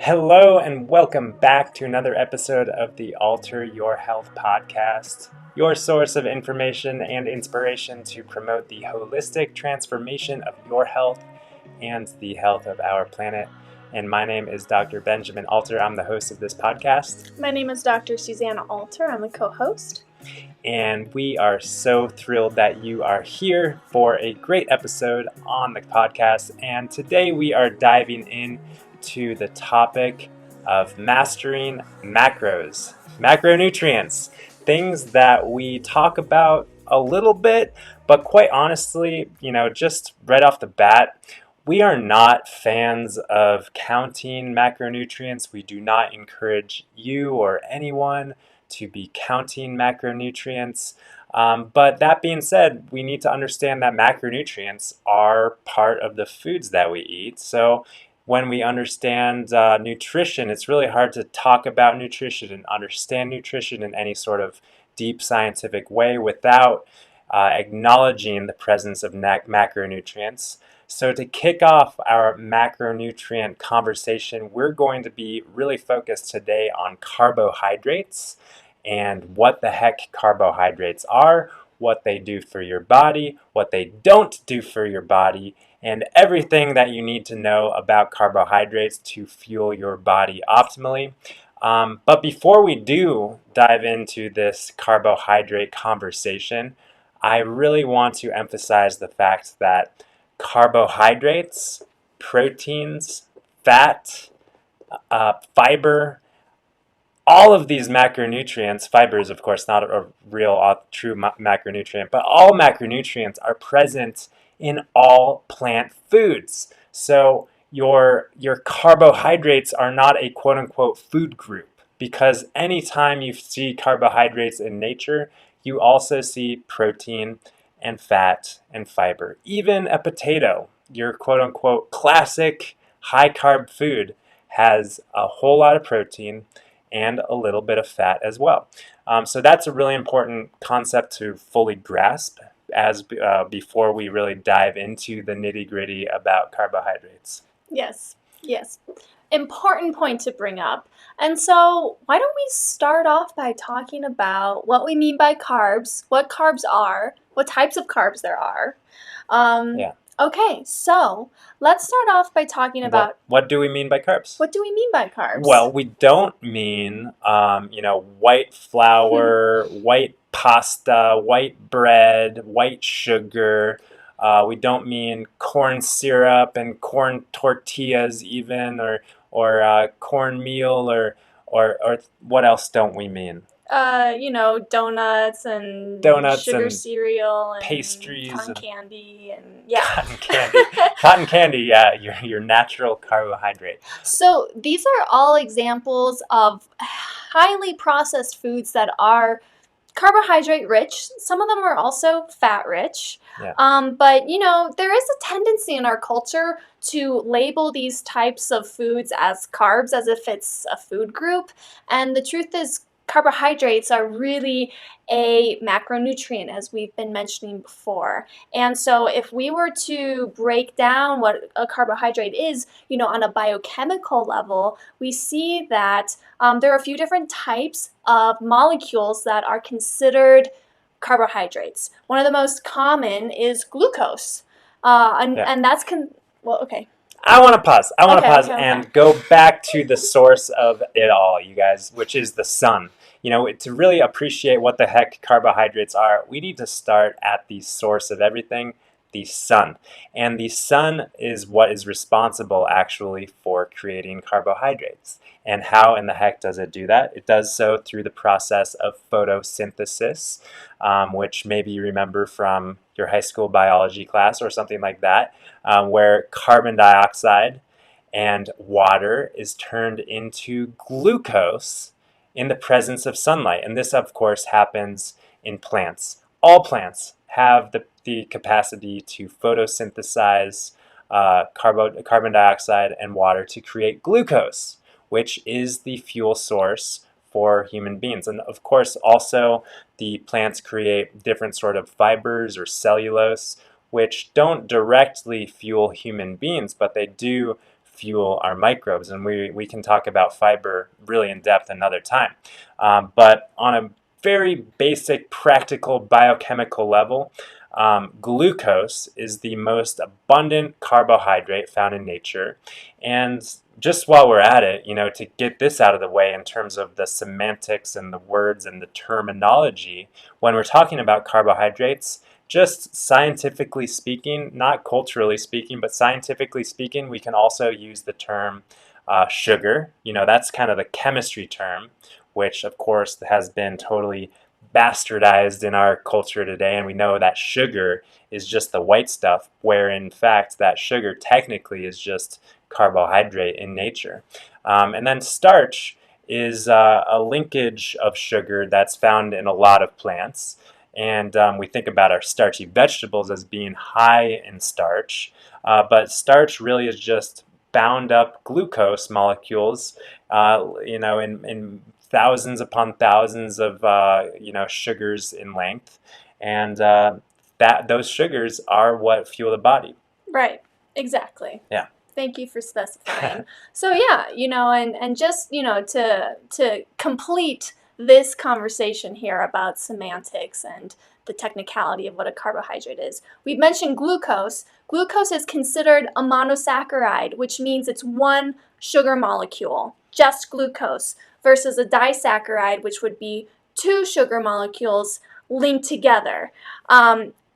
Hello and welcome back to another episode of the Alter Your Health podcast, your source of information and inspiration to promote the holistic transformation of your health and the health of our planet. And my name is Dr. Benjamin Alter. I'm the host of this podcast. My name is Dr. Susanna Alter. I'm the co-host. And we are so thrilled that you are here for a great episode on the podcast. And today we are diving into the topic of mastering macros, macronutrients, things that we talk about a little bit, but quite honestly, just right off the bat, we are not fans of counting macronutrients. We do not encourage you or anyone to be counting macronutrients. But that being said, we need to understand that macronutrients are part of the foods that we eat. So when we understand nutrition, it's really hard to talk about nutrition and understand nutrition in any sort of deep scientific way without acknowledging the presence of macronutrients. So to kick off our macronutrient conversation, we're going to be really focused today on carbohydrates and what the heck carbohydrates are, what they do for your body, what they don't do for your body, and everything that you need to know about carbohydrates to fuel your body optimally. But before we do dive into this carbohydrate conversation, I really want to emphasize the fact that carbohydrates, proteins, fat, fiber, all of these macronutrients, fiber is of course not a real true macronutrient, but all macronutrients are present in all plant foods. So your carbohydrates are not a quote unquote food group, because anytime you see carbohydrates in nature, you also see protein and fat and fiber. Even a potato, your quote unquote classic high carb food, has a whole lot of protein and a little bit of fat as well. So that's a really important concept to fully grasp as before we really dive into the nitty-gritty about carbohydrates. Yes. Important point to bring up. And so why don't we start off by talking about what we mean by carbs, what carbs are, what types of carbs there are. Yeah. Okay, so let's start off by talking about what do we mean by carbs? What do we mean by carbs? Well, we don't mean white flour, white pasta, white bread, white sugar. We don't mean corn syrup and corn tortillas even, or cornmeal, or what else don't we mean? Donuts and sugar and cereal and pastries cotton and candy and yeah. Cotton candy, yeah, your natural carbohydrate. So these are all examples of highly processed foods that are carbohydrate rich. Some of them are also fat rich. Yeah. But there is a tendency in our culture to label these types of foods as carbs as if it's a food group. And the truth is, carbohydrates are really a macronutrient, as we've been mentioning before. And so if we were to break down what a carbohydrate is, on a biochemical level, we see that there are a few different types of molecules that are considered carbohydrates. One of the most common is glucose. And that's okay. I want to pause. And go back to the source of it all, you guys, which is the sun. To really appreciate what the heck carbohydrates are, we need to start at the source of everything, the sun. And the sun is what is responsible actually for creating carbohydrates. And how in the heck does it do that? It does so through the process of photosynthesis, which maybe you remember from your high school biology class or something like that, where carbon dioxide and water is turned into glucose in the presence of sunlight. And this, of course, happens in plants. All plants have the capacity to photosynthesize carbon dioxide and water to create glucose, which is the fuel source for human beings. And of course, also the plants create different sort of fibers or cellulose, which don't directly fuel human beings, but they do fuel our microbes. And we can talk about fiber really in depth another time. But on a very basic, practical biochemical level, glucose is the most abundant carbohydrate found in nature. And just while we're at it, to get this out of the way in terms of the semantics and the words and the terminology, when we're talking about carbohydrates, just scientifically speaking, not culturally speaking, but scientifically speaking, we can also use the term sugar. That's kind of the chemistry term, which of course has been totally bastardized in our culture today, and we know that sugar is just the white stuff, where in fact that sugar technically is just carbohydrate in nature. And then starch is a linkage of sugar that's found in a lot of plants. And we think about our starchy vegetables as being high in starch, but starch really is just bound up glucose molecules, in thousands upon thousands of sugars in length, and that those sugars are what fuel the body. Right. Exactly. Yeah. Thank you for specifying. So yeah, and just to complete this conversation here about semantics and the technicality of what a carbohydrate is. We've mentioned glucose. Glucose is considered a monosaccharide, which means it's one sugar molecule, just glucose, versus a disaccharide, which would be two sugar molecules linked together.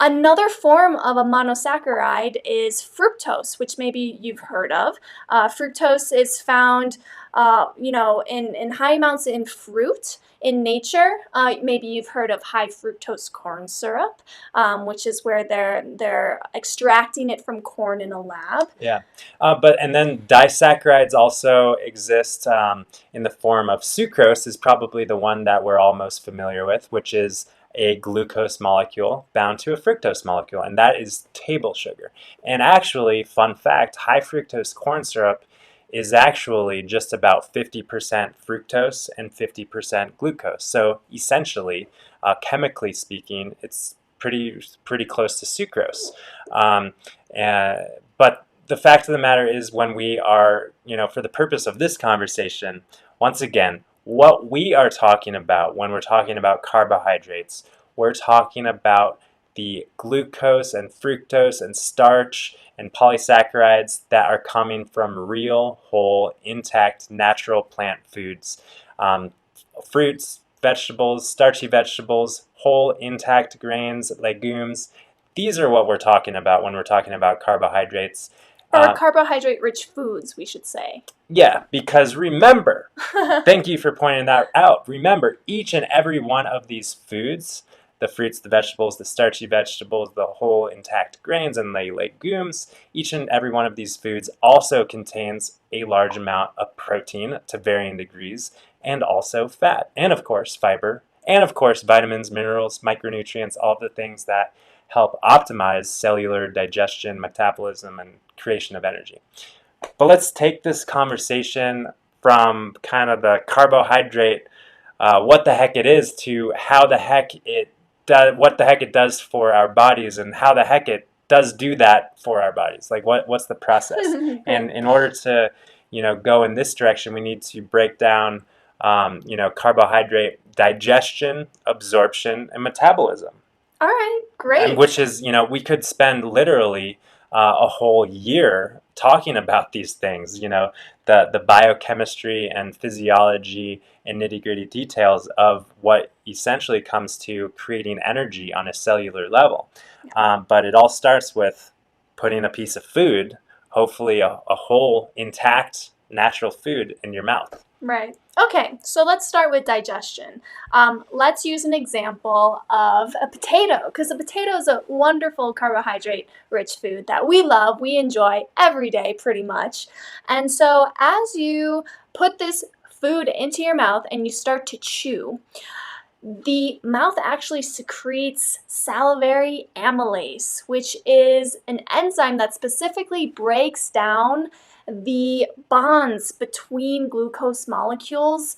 Another form of a monosaccharide is fructose, which maybe you've heard of. Fructose is found, in high amounts in fruit in nature. Maybe you've heard of high fructose corn syrup, which is where they're extracting it from corn in a lab. Yeah, and then disaccharides also exist in the form of sucrose is probably the one that we're all most familiar with, which is a glucose molecule bound to a fructose molecule, and that is table sugar. And actually, fun fact, high fructose corn syrup is actually just about 50% fructose and 50% glucose. So essentially, chemically speaking, it's pretty close to sucrose. But the fact of the matter is, when we are, for the purpose of this conversation, once again, what we are talking about when we're talking about carbohydrates, we're talking about the glucose and fructose and starch and polysaccharides that are coming from real, whole, intact, natural plant foods. Fruits, vegetables, starchy vegetables, whole, intact grains, legumes. These are what we're talking about when we're talking about carbohydrates. Or carbohydrate-rich foods, we should say. Yeah, because remember, thank you for pointing that out. Remember, each and every one of these foods, the fruits, the vegetables, the starchy vegetables, the whole intact grains, and the legumes, each and every one of these foods also contains a large amount of protein to varying degrees, and also fat, and of course fiber, and of course vitamins, minerals, micronutrients, all the things that help optimize cellular digestion, metabolism, and creation of energy. But let's take this conversation from kind of the carbohydrate, what the heck it is, to how the heck it does, what the heck it does for our bodies, and how the heck it does do that for our bodies. Like what's the process? And in order to go in this direction, we need to break down carbohydrate digestion, absorption, and metabolism. All right, great. And which is, we could spend literally a whole year talking about these things, the biochemistry and physiology and nitty-gritty details of what essentially comes to creating energy on a cellular level. But it all starts with putting a piece of food, hopefully a whole, intact, natural food, in your mouth. Right. Okay, so let's start with digestion. Let's use an example of a potato, because a potato is a wonderful carbohydrate-rich food that we love, we enjoy every day pretty much. And so as you put this food into your mouth and you start to chew, the mouth actually secretes salivary amylase, which is an enzyme that specifically breaks down the bonds between glucose molecules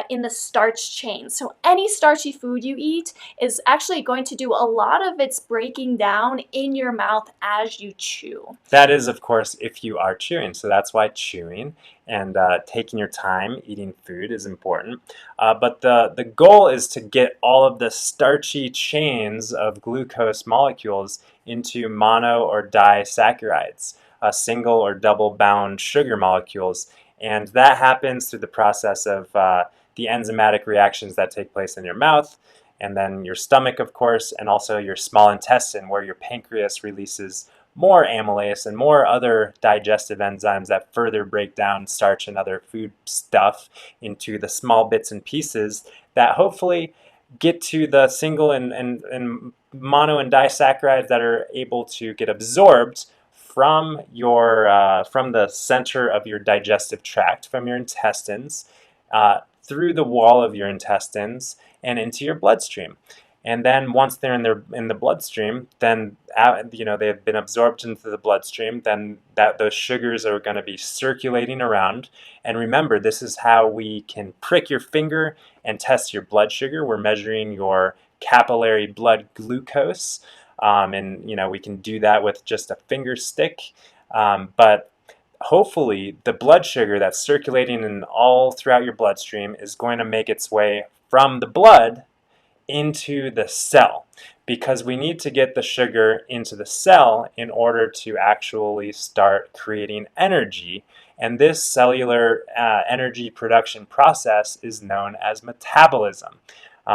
in the starch chain. So any starchy food you eat is actually going to do a lot of its breaking down in your mouth as you chew. That is, of course, if you are chewing. So that's why chewing and taking your time eating food is important. But the goal is to get all of the starchy chains of glucose molecules into mono or disaccharides, single or double bound sugar molecules. And that happens through the process of the enzymatic reactions that take place in your mouth, and then your stomach, of course, and also your small intestine, where your pancreas releases more amylase and more other digestive enzymes that further break down starch and other food stuff into the small bits and pieces that hopefully get to the single and mono and disaccharides that are able to get absorbed from from the center of your digestive tract, from your intestines, through the wall of your intestines and into your bloodstream. And then once they're in the bloodstream, then they've been absorbed into the bloodstream. Then those sugars are going to be circulating around. And remember, this is how we can prick your finger and test your blood sugar. We're measuring your capillary blood glucose, and we can do that with just a finger stick. But hopefully, the blood sugar that's circulating in all throughout your bloodstream is going to make its way from the blood into the cell, because we need to get the sugar into the cell in order to actually start creating energy. And this cellular energy production process is known as metabolism.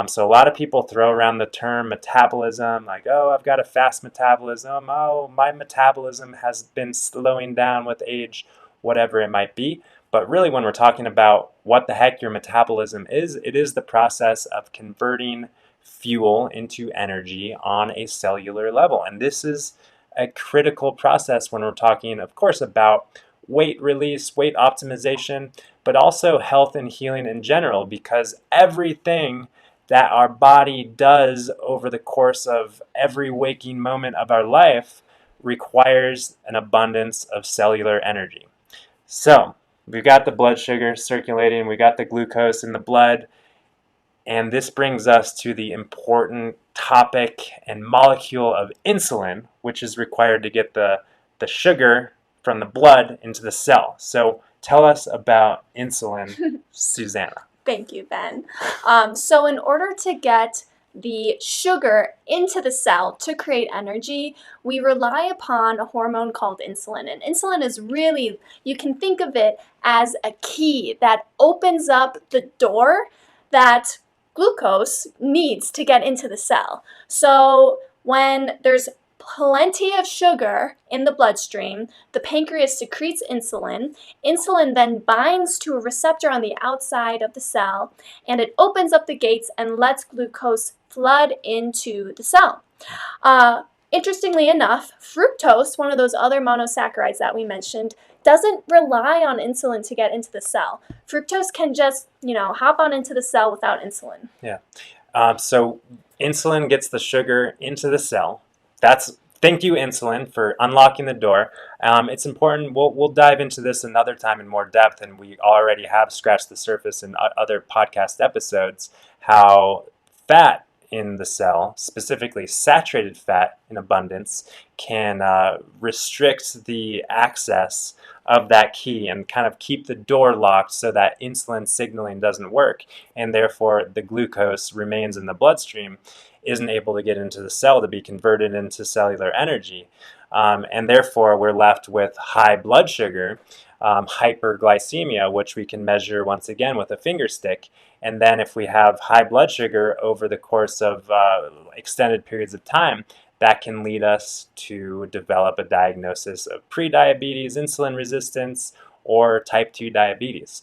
So a lot of people throw around the term metabolism, like, oh, I've got a fast metabolism. Oh, my metabolism has been slowing down with age, whatever it might be. But really, when we're talking about what the heck your metabolism is, it is the process of converting fuel into energy on a cellular level. And this is a critical process when we're talking, of course, about weight release, weight optimization, but also health and healing in general, because everything that our body does over the course of every waking moment of our life requires an abundance of cellular energy. So we've got the blood sugar circulating, we got the glucose in the blood, and this brings us to the important topic and molecule of insulin, which is required to get the sugar from the blood into the cell. So tell us about insulin, Susanna. Thank you, Ben. So in order to get the sugar into the cell to create energy, we rely upon a hormone called insulin. And insulin is really, you can think of it as a key that opens up the door that glucose needs to get into the cell. So when there's plenty of sugar in the bloodstream, the pancreas secretes insulin. Insulin then binds to a receptor on the outside of the cell, and it opens up the gates and lets glucose flood into the cell. Interestingly enough, fructose, one of those other monosaccharides that we mentioned, doesn't rely on insulin to get into the cell. Fructose can just, hop on into the cell without insulin. Yeah. So insulin gets the sugar into the cell. Thank you, insulin, for unlocking the door. It's important. We'll dive into this another time in more depth, and we already have scratched the surface in other podcast episodes, how fat in the cell, specifically saturated fat in abundance, can restrict the access of that key and kind of keep the door locked so that insulin signaling doesn't work, and therefore the glucose remains in the bloodstream, isn't able to get into the cell to be converted into cellular energy. And therefore we're left with high blood sugar, hyperglycemia, which we can measure once again with a finger stick. And then if we have high blood sugar over the course of extended periods of time, that can lead us to develop a diagnosis of prediabetes, insulin resistance, or type 2 diabetes,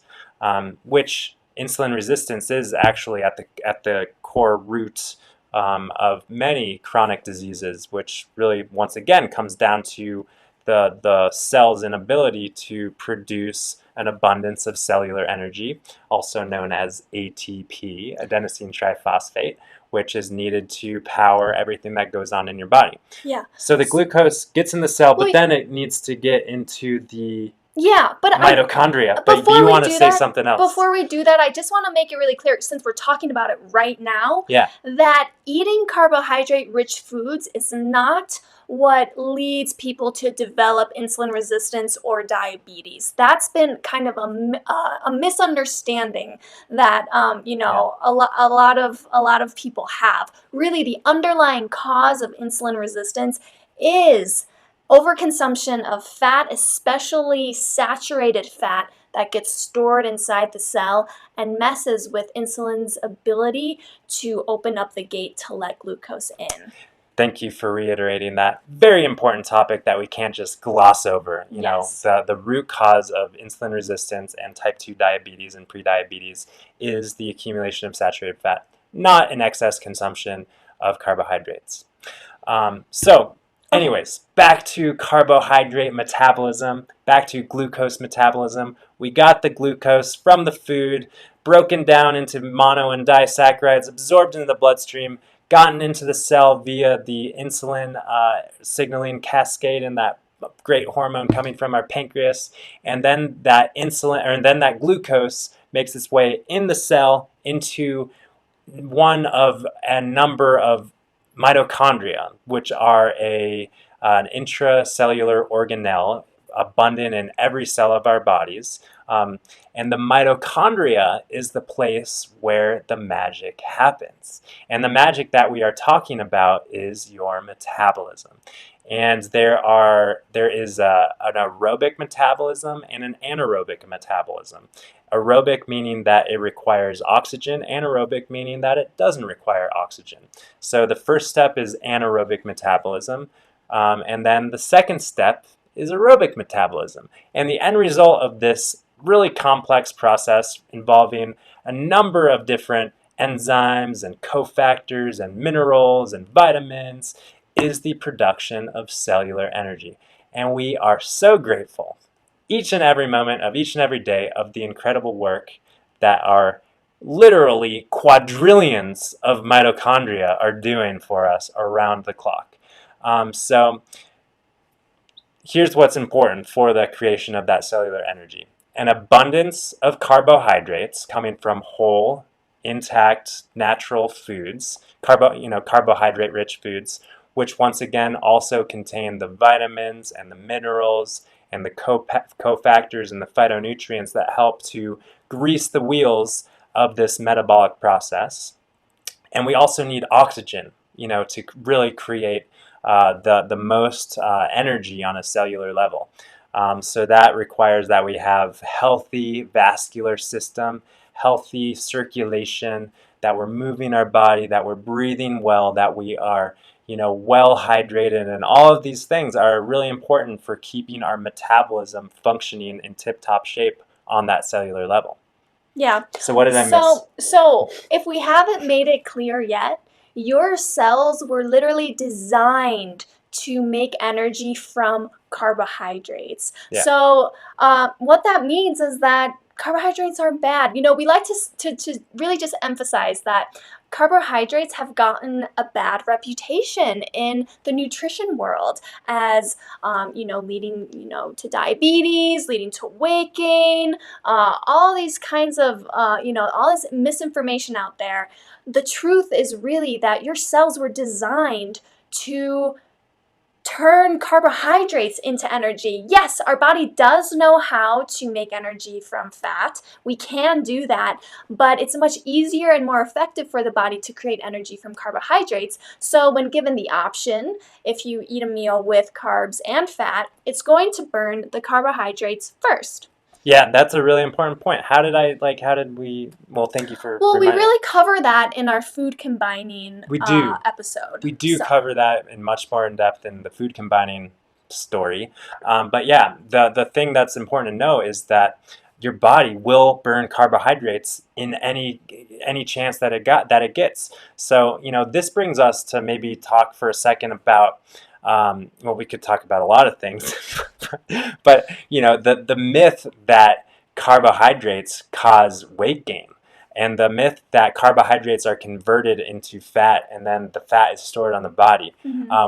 which insulin resistance is actually at the core root of many chronic diseases, which really, once again, comes down to the cell's inability to produce an abundance of cellular energy, also known as ATP, adenosine triphosphate, which is needed to power everything that goes on in your body. Yeah. So the glucose gets in the cell, but then it needs to get into the Yeah, but mitochondria. But before you we want to do say that, something else. I just want to make it really clear, since we're talking about it right now, Yeah. that eating carbohydrate-rich foods is not what leads people to develop insulin resistance or diabetes. That's been kind of a misunderstanding that a lot of people have. Really, the underlying cause of insulin resistance is overconsumption of fat, especially saturated fat that gets stored inside the cell and messes with insulin's ability to open up the gate to let glucose in. Thank you for reiterating that very important topic that we can't just gloss over. Yes. The root cause of insulin resistance and type 2 diabetes and prediabetes is the accumulation of saturated fat, not an excess consumption of carbohydrates. Anyways, back to carbohydrate metabolism, back to glucose metabolism. We got the glucose from the food, broken down into mono and disaccharides, absorbed into the bloodstream, gotten into the cell via the insulin signaling cascade and that great hormone coming from our pancreas, and then that glucose makes its way in the cell into one of a number of mitochondria, which are an intracellular organelle abundant in every cell of our bodies. And the mitochondria is the place where the magic happens. And the magic that we are talking about is your metabolism. And there is an aerobic metabolism and an anaerobic metabolism. Aerobic meaning that it requires oxygen, anaerobic meaning that it doesn't require oxygen. So the first step is anaerobic metabolism, and then the second step is aerobic metabolism. And the end result of this really complex process involving a number of different enzymes and cofactors and minerals and vitamins is the production of cellular energy. And we are so grateful each and every moment of each and every day of the incredible work that our literally quadrillions of mitochondria are doing for us around the clock. So here's what's important for the creation of that cellular energy. An abundance of carbohydrates coming from whole, intact, natural foods, carbohydrate-rich foods, which once again also contain the vitamins and the minerals and the cofactors and the phytonutrients that help to grease the wheels of this metabolic process. And we also need oxygen, to really create the most energy on a cellular level. So that requires that we have healthy vascular system, healthy circulation, that we're moving our body, that we're breathing well, that we are well hydrated, and all of these things are really important for keeping our metabolism functioning in tip-top shape on that cellular level. Yeah. So what did I miss? So if we haven't made it clear yet, your cells were literally designed to make energy from carbohydrates. Yeah. So what that means is that carbohydrates are bad. We like to really just emphasize that carbohydrates have gotten a bad reputation in the nutrition world as, leading, to diabetes, leading to weight gain, all these kinds of, all this misinformation out there. The truth is really that your cells were designed to turn carbohydrates into energy. Yes, our body does know how to make energy from fat. We can do that, but it's much easier and more effective for the body to create energy from carbohydrates. So when given the option, if you eat a meal with carbs and fat, it's going to burn the carbohydrates first. Yeah, that's a really important point. Thank you for Well, we reminding me. really cover that in our food combining episode. We do cover that in much more in depth in the food combining story. But yeah, the thing that's important to know is that your body will burn carbohydrates in any chance that it gets. So, this brings us to maybe talk for a second about we could talk about a lot of things, but the myth that carbohydrates cause weight gain. and the myth that carbohydrates are converted into fat and then the fat is stored on the body,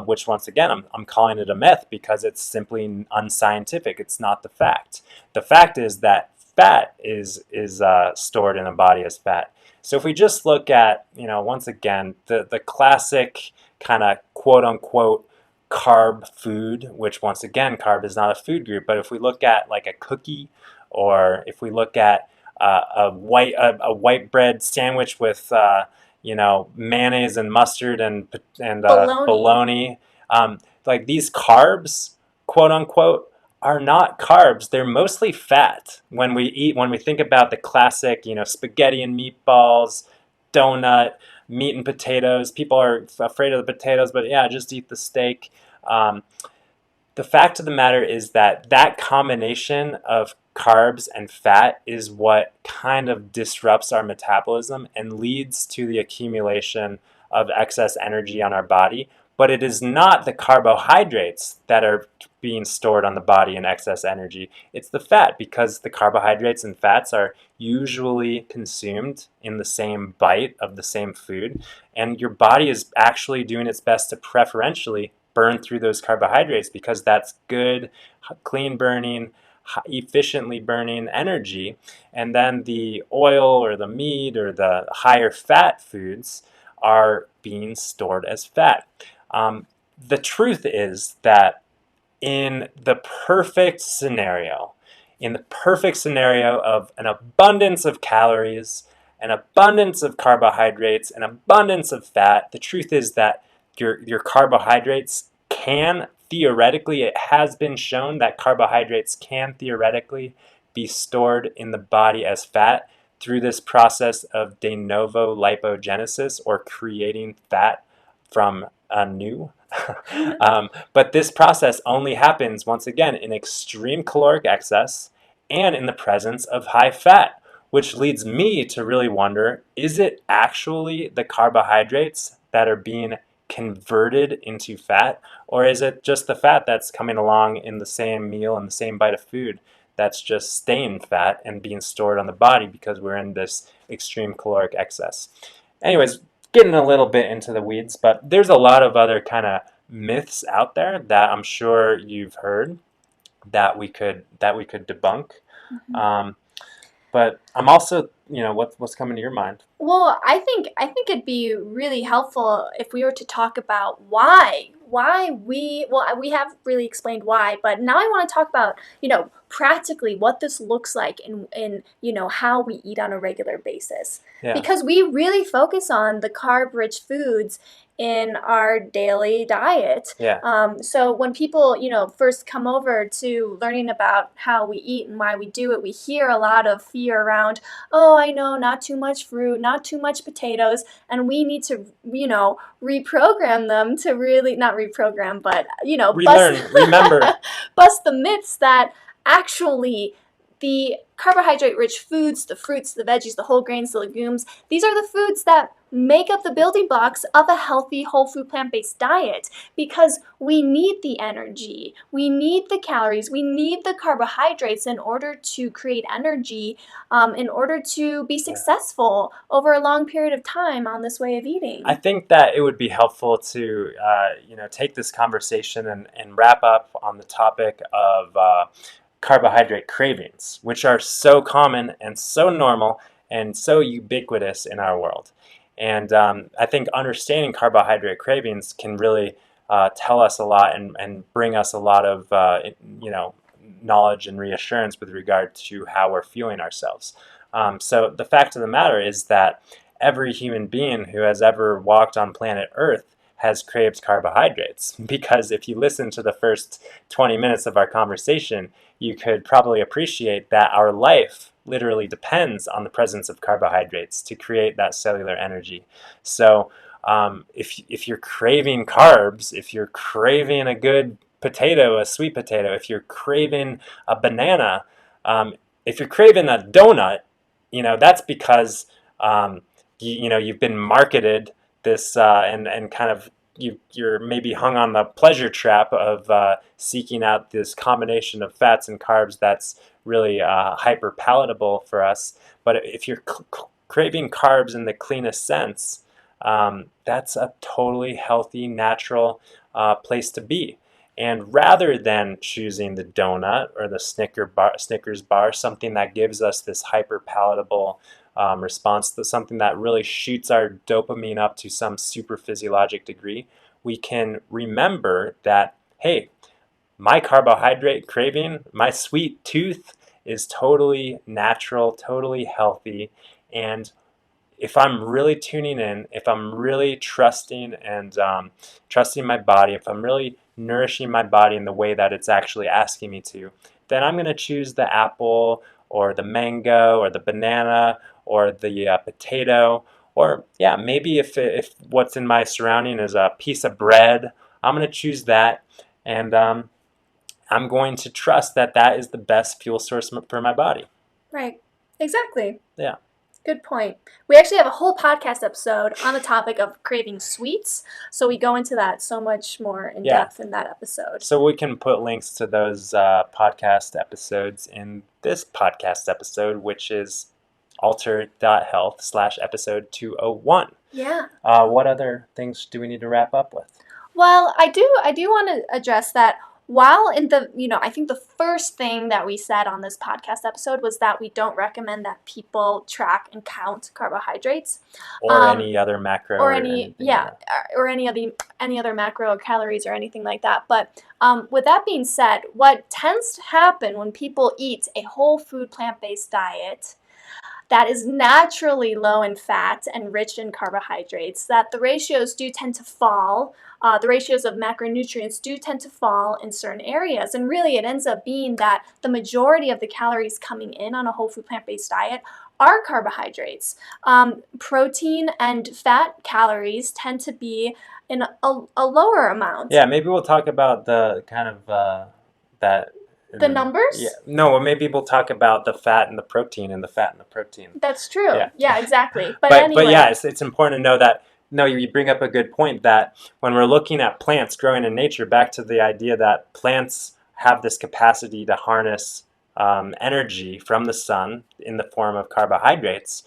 which once again, I'm calling it a myth because it's simply unscientific. It's not the fact. The fact is that fat is stored in the body as fat. So if we just look at, once again, the classic kind of quote unquote carb food, which once again, carb is not a food group, but if we look at like a cookie, or if we look at a white bread sandwich with mayonnaise and mustard and bologna, like these carbs, quote unquote, are not carbs. They're mostly fat. When we think about the classic, spaghetti and meatballs, donut, meat and potatoes. People are afraid of the potatoes, but yeah, just eat the steak. The fact of the matter is that combination of carbs and fat is what kind of disrupts our metabolism and leads to the accumulation of excess energy on our body. But it is not the carbohydrates that are being stored on the body in excess energy. It's the fat, because the carbohydrates and fats are usually consumed in the same bite of the same food. And your body is actually doing its best to preferentially burn through those carbohydrates because that's good, clean burning, efficiently burning energy. And then the oil or the meat or the higher fat foods are being stored as fat. The truth is that in the perfect scenario of an abundance of calories, an abundance of carbohydrates, an abundance of fat, the truth is that your carbohydrates can theoretically, it has been shown that carbohydrates can theoretically be stored in the body as fat through this process of de novo lipogenesis, or creating fat from anew. But this process only happens, once again, in extreme caloric excess and in the presence of high fat, which leads me to really wonder, is it actually the carbohydrates that are being converted into fat, or is it just the fat that's coming along in the same meal and the same bite of food that's just staying fat and being stored on the body because we're in this extreme caloric excess? Anyways, getting a little bit into the weeds, but there's a lot of other kind of myths out there that I'm sure you've heard that we could debunk. But I'm also, what's coming to your mind? Well, I think it'd be really helpful if we were to talk about why we have really explained why, but now I want to talk about, practically what this looks like in how we eat on a regular basis. Yeah. Because we really focus on the carb-rich foods in our daily diet. Yeah. So when people, first come over to learning about how we eat and why we do it, we hear a lot of fear around, oh, I know, not too much fruit, not too much potatoes, and we need to, reprogram them to really, not reprogram, but, bust the myths that actually the carbohydrate-rich foods, the fruits, the veggies, the whole grains, the legumes, these are the foods that make up the building blocks of a healthy, whole food, plant-based diet, because we need the energy, we need the calories, we need the carbohydrates in order to create energy, in order to be successful over a long period of time on this way of eating. I think that it would be helpful to take this conversation and wrap up on the topic of carbohydrate cravings, which are so common and so normal and so ubiquitous in our world. And I think understanding carbohydrate cravings can really tell us a lot and bring us a lot of knowledge and reassurance with regard to how we're feeling ourselves. So the fact of the matter is that every human being who has ever walked on planet Earth has craved carbohydrates, because if you listen to the first 20 minutes of our conversation, you could probably appreciate that our life literally depends on the presence of carbohydrates to create that cellular energy. So if you're craving carbs, if you're craving a good potato, a sweet potato, if you're craving a banana, if you're craving a donut, that's because you've been marketed this and kind of you're maybe hung on the pleasure trap of seeking out this combination of fats and carbs that's really hyper palatable for us. But if you're craving carbs in the cleanest sense, that's a totally healthy, natural place to be. And rather than choosing the donut or the Snickers bar, something that gives us this hyper palatable response, to something that really shoots our dopamine up to some super physiologic degree, we can remember that, hey, my carbohydrate craving, my sweet tooth is totally natural, totally healthy. And if I'm really tuning in, if I'm really trusting and trusting my body, if I'm really nourishing my body in the way that it's actually asking me to, then I'm going to choose the apple or the mango or the banana or the potato. Or yeah, maybe if what's in my surrounding is a piece of bread, I'm going to choose that. And I'm going to trust that that is the best fuel source for my body. Right. Exactly. Yeah. Good point. We actually have a whole podcast episode on the topic of craving sweets, so we go into that so much more in depth in that episode. So we can put links to those podcast episodes in this podcast episode, which is alter.health/episode 201. Yeah. What other things do we need to wrap up with? Well, I do want to address that. While in the, I think the first thing that we said on this podcast episode was that we don't recommend that people track and count carbohydrates. Or any other macro. Or any other macro or calories or anything like that. But with that being said, what tends to happen when people eat a whole food plant-based diet that is naturally low in fat and rich in carbohydrates, that the ratios do tend to fall. The ratios of macronutrients do tend to fall in certain areas. And really, it ends up being that the majority of the calories coming in on a whole food plant-based diet are carbohydrates. Protein and fat calories tend to be in a lower amount. Yeah, maybe we'll talk about the kind of that. The numbers? Yeah. No, maybe we'll talk about the fat and the protein and the fat and the protein. That's true. Yeah, exactly. But yeah, it's important to know that, you bring up a good point that when we're looking at plants growing in nature, back to the idea that plants have this capacity to harness energy from the sun in the form of carbohydrates.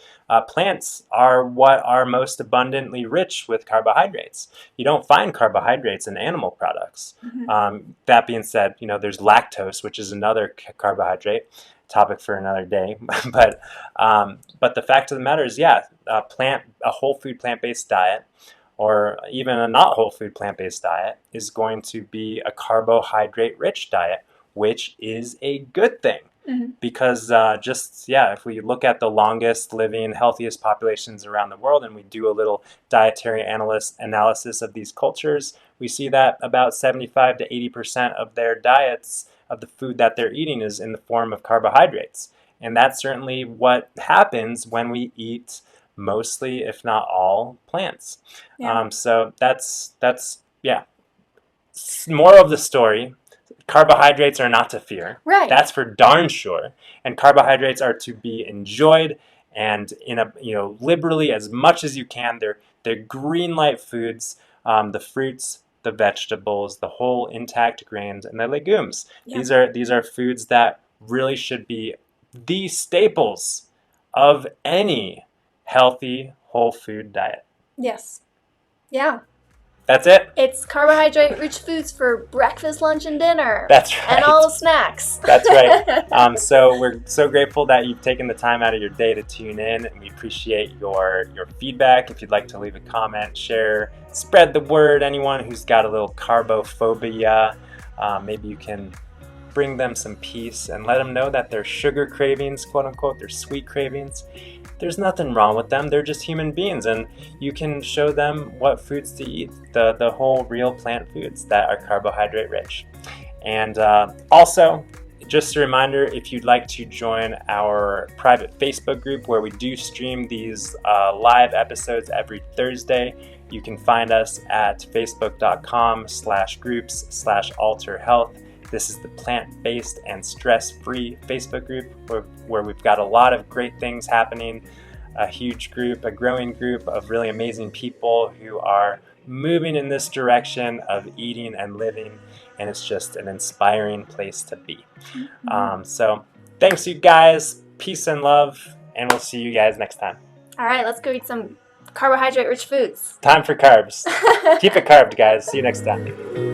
Plants are what are most abundantly rich with carbohydrates. You don't find carbohydrates in animal products. Mm-hmm. That being said, there's lactose, which is another carbohydrate, topic for another day. But the fact of the matter is, a whole food plant-based diet, or even a not whole food plant-based diet, is going to be a carbohydrate-rich diet, which is a good thing. Mm-hmm. Because if we look at the longest living, healthiest populations around the world, and we do a little dietary analysis of these cultures, we see that about 75 to 80% of their diets, of the food that they're eating, is in the form of carbohydrates. And that's certainly what happens when we eat mostly, if not all, plants. Yeah. So that's moral of the story. Carbohydrates are not to fear. Right. That's for darn sure. And carbohydrates are to be enjoyed and liberally as much as you can. They're green light foods, the fruits, the vegetables, the whole intact grains, and the legumes. Yeah. These are foods that really should be the staples of any healthy whole food diet. Yes. Yeah. That's it. It's carbohydrate-rich foods for breakfast, lunch, and dinner. That's right. And all the snacks. That's right. So we're so grateful that you've taken the time out of your day to tune in, and we appreciate your feedback. If you'd like to leave a comment, share, spread the word. Anyone who's got a little carbophobia, maybe you can bring them some peace and let them know that their sugar cravings, quote unquote, their sweet cravings, there's nothing wrong with them. They're just human beings, and you can show them what foods to eat, the whole real plant foods that are carbohydrate rich. And also, just a reminder, if you'd like to join our private Facebook group where we do stream these live episodes every Thursday, you can find us at facebook.com/groups/alterhealth. This is the plant-based and stress-free Facebook group where we've got a lot of great things happening, a huge group, a growing group of really amazing people who are moving in this direction of eating and living, and it's just an inspiring place to be. So thanks, you guys. Peace and love, and we'll see you guys next time. All right, let's go eat some carbohydrate-rich foods. Time for carbs. Keep it carved, guys. See you next time.